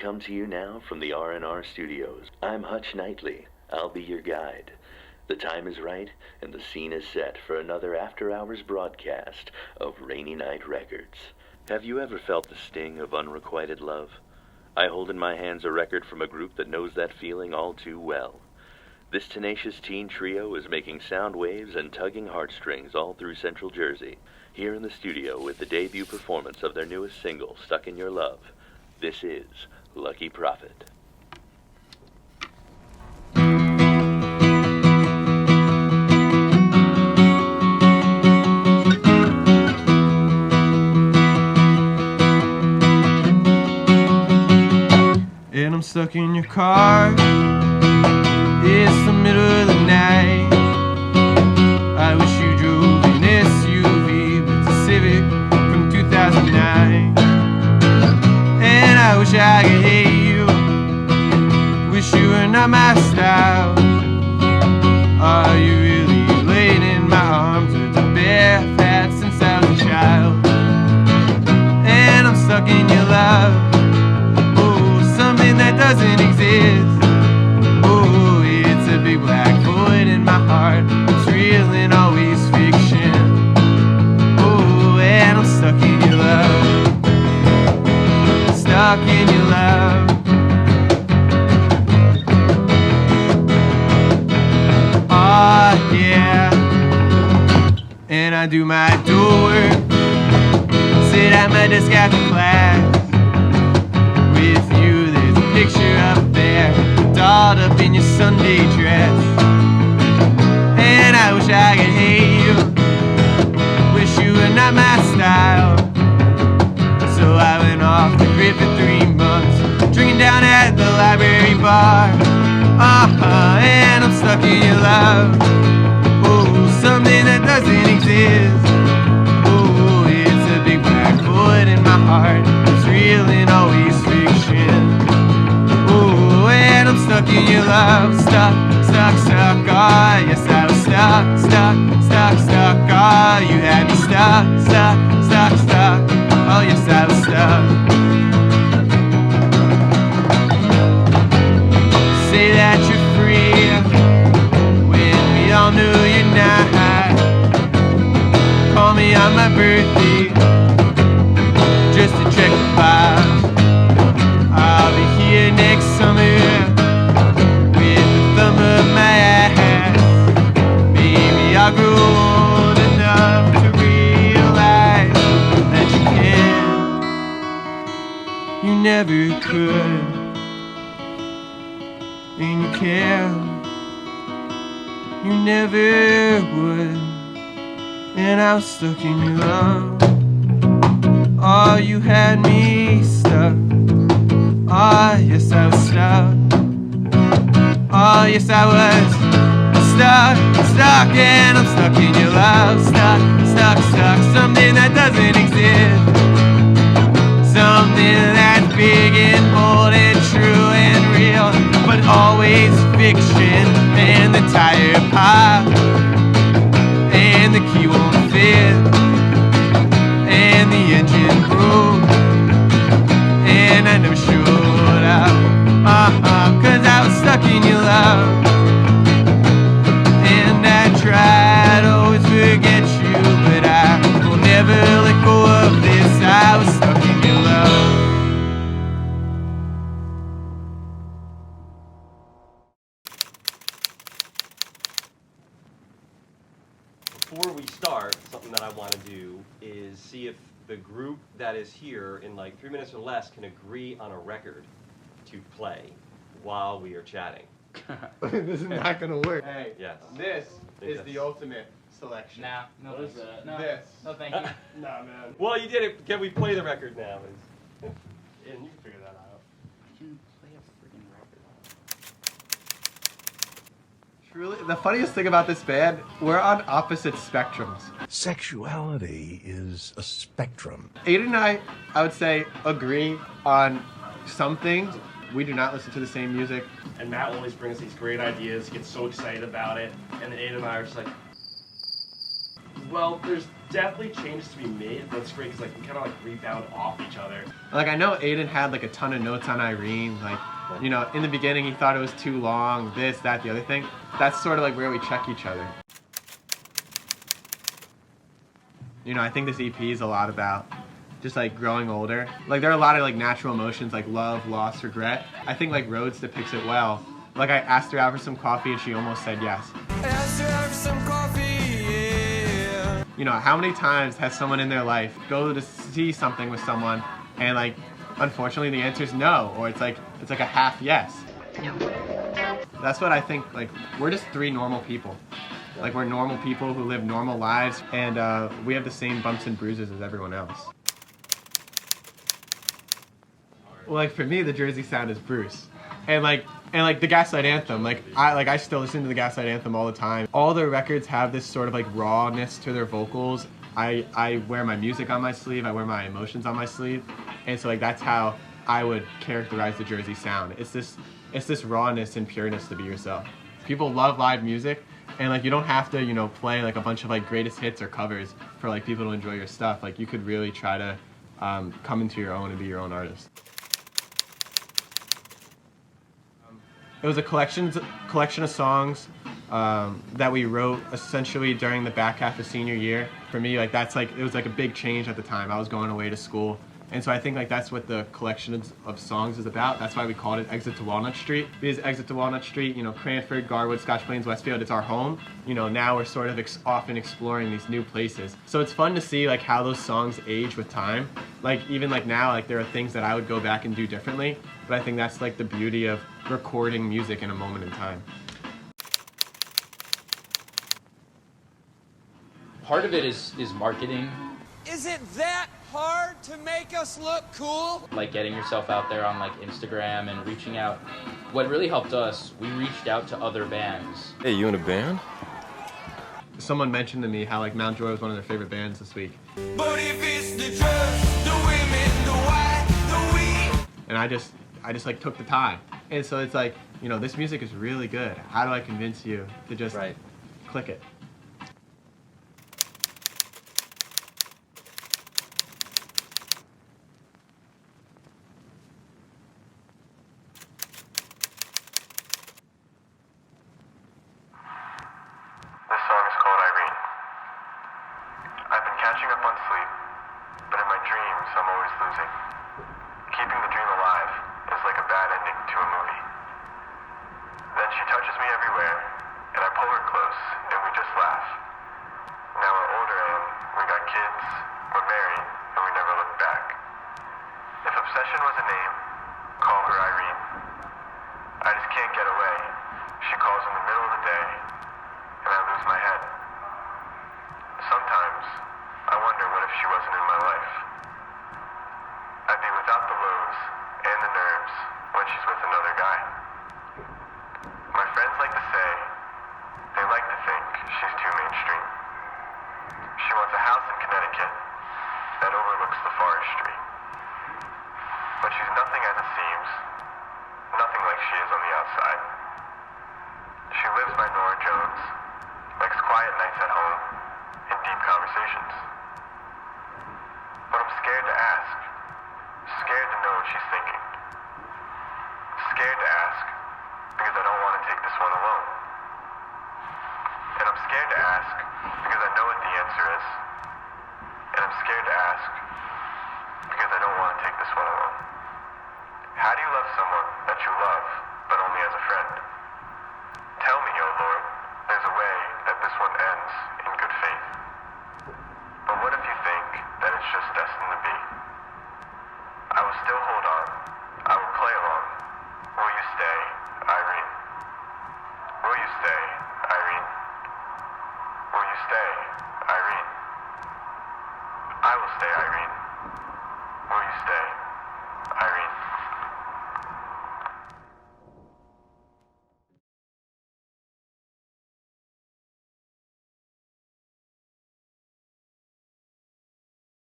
come to you now from the WRNR studios. I'm Hutch Knightley. I'll be your guide. The time is right, and the scene is set for another after-hours broadcast of Rainy Night Records. Have you ever felt the sting of unrequited love? I hold in my hands a record from a group that knows that feeling all too well. This tenacious teen trio is making sound waves and tugging heartstrings all through Central Jersey. Here in the studio with the debut performance of their newest single, Stuck in Your Love, this is Lucky Prophet. And I'm stuck in your car. It's the middle of the night. I wish you drove an SUV, but it's a Civic from 2009. And I wish I could hate you. Wish you were not my style. Are you really laying in my arms with a bare I've had since I was a child? And I'm stuck in your love. Something that doesn't exist. Oh, it's a big black void in my heart. It's real and always fiction. Oh, and I'm stuck in your love. Stuck in your love. Oh, yeah. And I do my door work. Sit at my desk after class. With you, there's a picture up there, dolled up in your Sunday dress. And I wish I could hate you, wish you were not my style. So I went off the grid for 3 months, drinking down at the library bar. And I'm stuck in your love. Oh, something that doesn't exist. Oh, it's a big black void in my heart. It's real and always fiction. Oh, and I'm stuck in your love. Stuck, stuck, stuck. Oh, yes, I was stuck, stuck, stuck, stuck. Oh, you had me stuck, stuck, stuck, stuck. Oh, yes, I was stuck. Say that you're free when we all know you're not. Call me on my birthday just to check the box. I'll be here next summer with the thumb of my ass. Maybe I'll grow old enough to realize that you can. You never could, and you can. You never would, and I was stuck in your love. Oh, you had me stuck. Oh, yes, I was stuck. Oh, yes, I was stuck, stuck, and I'm stuck in your love. Stuck, stuck, stuck. Something that doesn't exist. Something that's big and bold and true and real, but always fiction. And the tire pop, and the key won't fit, and the engine broke, and I never showed up, cause I was stuck in your love. And I tried to always forget you, but I will never let go of this. I was stuck in your love. Before we start, something that I want to do is see if the group that is here in like 3 minutes or less can agree on a record to play while we are chatting. This is not gonna work. Hey, Yes. this is Yes. the ultimate selection. Nah, no thanks. No, This. no thank you. Nah, man. Well, you did it. Can we play the record now? And you can figure that out. Play a freaking record. Truly, the funniest thing about this band, we're on opposite spectrums. Sexuality is a spectrum. Aidan and I would say, agree on some things. We do not listen to the same music. And Matt always brings these great ideas, gets so excited about it, and then Aidan and I are just like, Well, there's definitely changes to be made, but it's great because like we kind of like rebound off each other. Like I know Aidan had like a ton of notes on Irene. Like, you know, in the beginning he thought it was too long, this, that, the other thing. That's sort of like where we check each other. You know, I think this EP is a lot about just like growing older. Like there are a lot of like natural emotions like love, loss, regret. I think like Rhodes depicts it well. Like I asked her out for some coffee and she almost said yes. Asked her out for some coffee, yeah. You know, how many times has someone in their life go to see something with someone and like, unfortunately the answer is no, or it's like a half yes. That's what I think, like, we're just three normal people. Like we're normal people who live normal lives and we have the same bumps and bruises as everyone else. Well, like for me, the Jersey sound is Bruce. And like the Gaslight Anthem, I still listen to the Gaslight Anthem all the time. All their records have this sort of like rawness to their vocals. I wear my music on my sleeve, I wear my emotions on my sleeve. And so like that's how I would characterize the Jersey sound. It's this rawness and pureness to be yourself. People love live music and like you don't have to, you know, play like a bunch of like greatest hits or covers for like people to enjoy your stuff. Like you could really try to come into your own and be your own artist. It was a collection of songs that we wrote essentially during the back half of senior year. For me, like it was like a big change at the time. I was going away to school. And so I think like that's what the collection of songs is about. That's why we called it Exit to Walnut Street. Because Exit to Walnut Street, you know, Cranford, Garwood, Scotch Plains, Westfield, it's our home. You know, now we're sort of often exploring these new places. So it's fun to see like how those songs age with time. Like even like now, like there are things that I would go back and do differently. But I think that's like the beauty of recording music in a moment in time. Part of it is marketing. Is it that hard to make us look cool? Like getting yourself out there on like Instagram and reaching out. What really helped us, we reached out to other bands. Hey, you in a band? Someone mentioned to me how like Mount Joy was one of their favorite bands this week. But if it's the drugs, the women, the white, the weed. And I just like took the time. And so it's like, you know, this music is really good. How do I convince you to just click it? This song is called Irene. I've been catching up on sleep, but in my dreams I'm always losing. Keeping the dream alive is like a bad ending to a movie. Then she touches me everywhere, and I pull her close, and we just laugh. Now we're older and we got kids, we're married, and we never look back. If obsession was a name, call her Irene. I just can't get away. She calls in the middle of the day, and I lose my head. Sometimes, I wonder what if she wasn't in my life. I'd be without the lows and the nerves when she's with another guy. My friends like to say, they like to think she's too mainstream. She wants a house in Connecticut that overlooks the forestry. But she's nothing as it seems, nothing like she is on the outside. She lives by Nora Jones, likes quiet nights at home, and deep conversations. But I'm scared to ask, scared to know what she's thinking. Scared to ask, because I don't want to take this one alone. And I'm scared to ask, because I know what the answer is. And I'm scared to ask, because I don't want to take this one alone. How do you love someone that you love, but only as a friend? Tell me, O Lord, there's a way that this one ends in good faith. But what if you think that it's just destined to be? I will still hold on. I will play along. Will you stay, Irene? Will you stay, Irene? Will you stay?